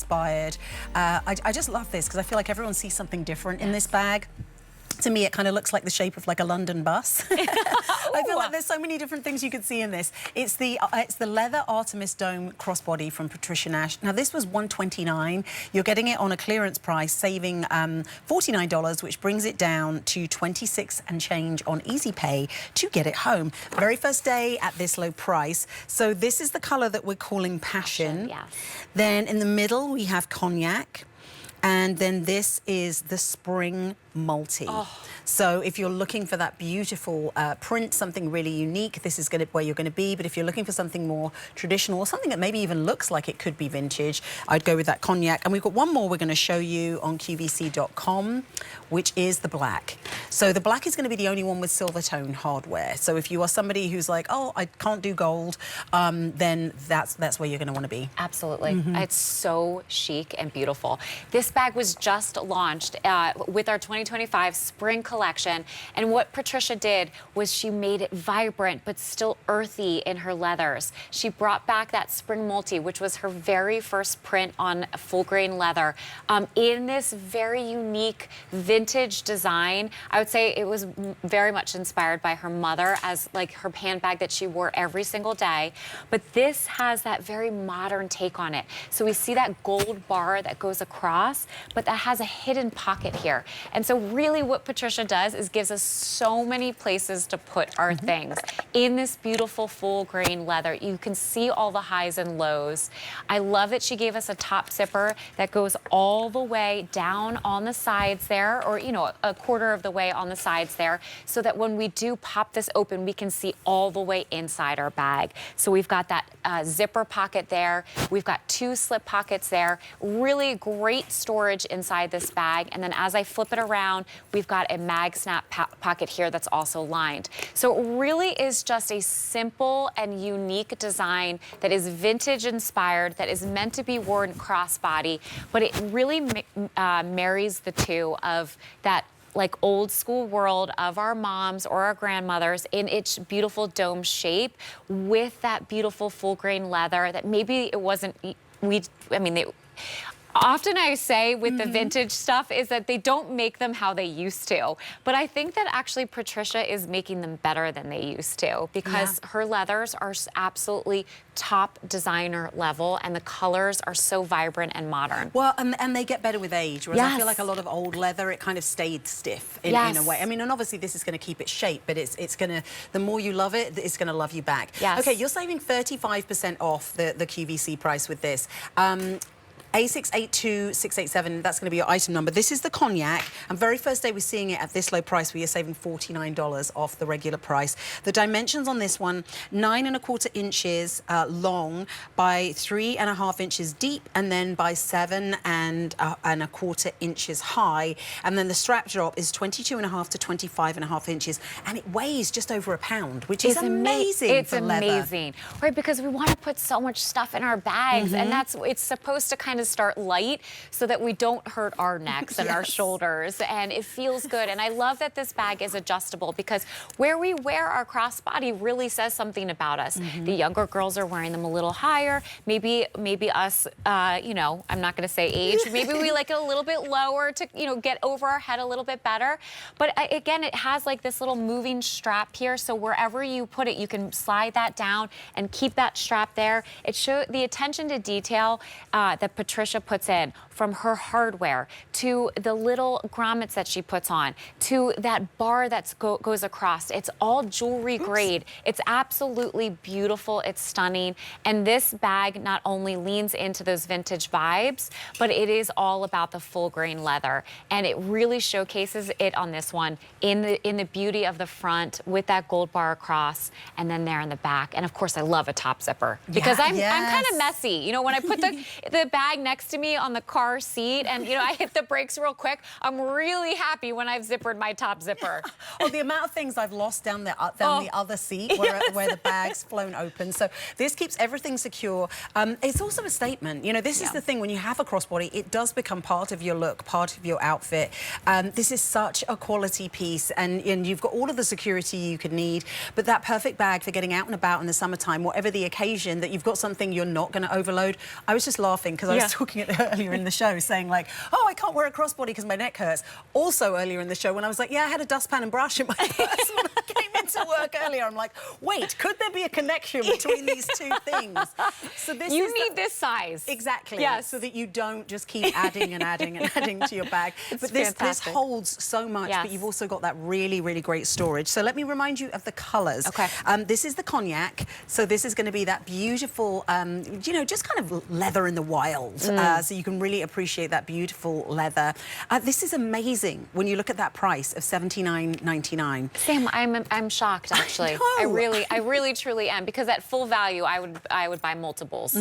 inspired. I just love this because I feel like everyone sees something different in this bag. To me, it kind of looks like the shape of like a London bus. I feel like there's so many different things you could see in this. It's the leather Artemis dome crossbody from Patricia Nash. Now, this was $129. You're getting it on a clearance price, saving $49, which brings it down to $26 and change on Easy Pay to get it home. Very first day at this low price. So this is the color that we're calling Passion. Yes. Then in the middle, we have Cognac. And then this is the Spring Multi. So if you're looking for that beautiful print, something really unique, this is where you're going to be. But if you're looking for something more traditional, or something that maybe even looks like it could be vintage, I'd go with that Cognac. And we've got one more we're going to show you on QVC.com, which is the black. So the black is going to be the only one with silver tone hardware. So if you are somebody who's like, oh, I can't do gold, then that's where you're going to want to be. Absolutely. It's so chic and beautiful. This bag was just launched with our 2025 spring collection, and what Patricia did was she made it vibrant but still earthy in her leathers. She brought back that Spring Multi, which was her very first print on full grain leather, in this very unique vintage design. I would say it was very much inspired by her mother as like her handbag that she wore every single day, but this has that very modern take on it. So we see that gold bar that goes across, but that has a hidden pocket here. And so really what Patricia does is gives us so many places to put our things. In this beautiful full grain leather, you can see all the highs and lows. I love that she gave us a top zipper that goes all the way down on the sides there, or you know, a quarter of the way on the sides there, so that when we do pop this open, we can see all the way inside our bag. So we've got that zipper pocket there. We've got two slip pockets there. Really great storage inside this bag. And then as I flip it around, we've got a mag snap pocket here that's also lined. So it really is just a simple and unique design that is vintage inspired, that is meant to be worn crossbody, but it really marries the two of that like old school world of our moms or our grandmothers in its beautiful dome shape with that beautiful full grain leather that maybe it wasn't, often I say with the vintage stuff is that they don't make them how they used to. But I think that actually Patricia is making them better than they used to, because her leathers are absolutely top designer level and the colors are so vibrant and modern. Well, and they get better with age, whereas I feel like a lot of old leather, it kind of stayed stiff in a way. I mean, and obviously this is going to keep its shape, but it's going to, the more you love it, it's going to love you back. Okay, you're saving 35% off the QVC price with this. A682687, that's going to be your item number. This is the Cognac, and very first day we're seeing it at this low price where you're saving $49 off the regular price. The dimensions on this one, 9¼ inches long by 3½ inches deep, and then by 7¼ inches high. And then the strap drop is 22½ to 25½ inches, and it weighs just over a pound, which is amazing. It's amazing, right? Because we want to put so much stuff in our bags, and it's supposed to kind of start light so that we don't hurt our necks and our shoulders, and it feels good. And I love that this bag is adjustable, because where we wear our crossbody really says something about us. The younger girls are wearing them a little higher. Maybe us, you know, I'm not going to say age. Maybe we like it a little bit lower to, you know, get over our head a little bit better. But again, it has like this little moving strap here, so wherever you put it, you can slide that down and keep that strap there. It shows the attention to detail that Patricia puts in, from her hardware to the little grommets that she puts on to that bar that goes across. It's all jewelry grade. It's absolutely beautiful. It's stunning. And this bag not only leans into those vintage vibes, but it is all about the full grain leather. And it really showcases it on this one in the beauty of the front with that gold bar across, and then there in the back. And of course, I love a top zipper, because I'm kind of messy. You know, when I put the bag next to me on the car seat and, you know, I hit the brakes real quick, I'm really happy when I've zippered my top zipper. Oh, the amount of things I've lost down the other seat where the bag's flown open. So this keeps everything secure. It's also a statement. You know, this is the thing, when you have a crossbody, it does become part of your look, part of your outfit. This is such a quality piece, and you've got all of the security you could need, but that perfect bag for getting out and about in the summertime, whatever the occasion, that you've got something you're not going to overload. I was just laughing because I was was talking earlier in the show saying like, oh, I can't wear a crossbody because my neck hurts. Also earlier in the show when I was like, yeah, I had a dustpan and brush in my purse when I came into work earlier. I'm like, wait, could there be a connection between these two things? So this you need this size. Exactly. Yes. So that you don't just keep adding and adding and adding to your bag. But this holds so much, but you've also got that really, really great storage. So let me remind you of the colours. Okay. This is the cognac. So this is going to be that beautiful, you know, just kind of leather in the wild. So you can really appreciate that beautiful leather. This is amazing when you look at that price of $79.99. Sam, I'm shocked actually. I really truly am, because at full value I would buy multiples.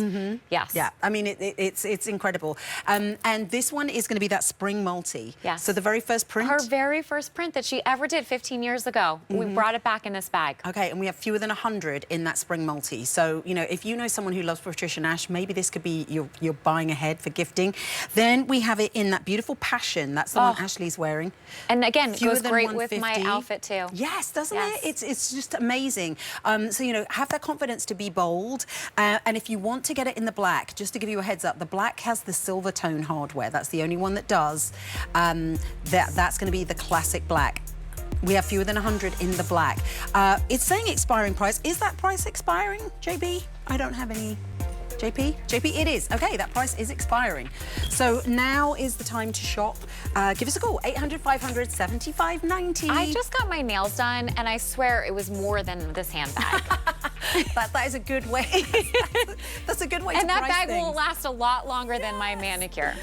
Yes. Yeah. I mean it's incredible. And this one is going to be that spring multi. Yes. So the very first print. Her very first print that she ever did 15 years ago. We brought it back in this bag. Okay, and we have fewer than 100 in that spring multi. So, you know, if you know someone who loves Patricia Nash, maybe this could be you're buying ahead for gifting. Then we have it in that beautiful passion. That's the one Ashley's wearing. And again, it goes great 150. with my outfit too. Yes, doesn't it? It's just amazing. So, you know, have that confidence to be bold. And if you want to get it in the black, just to give you a heads up, the black has the silver tone hardware. That's the only one that does. That's going to be the classic black. We have fewer than 100 in the black. It's saying expiring price. Is that price expiring, JB? I don't have any. JP? JP, it is. Okay, that price is expiring. So now is the time to shop. Give us a call, 800-500-7590. I just got my nails done, and I swear it was more than this handbag. that is a good way. That's a good way to price things. And that bag will last a lot longer than my manicure.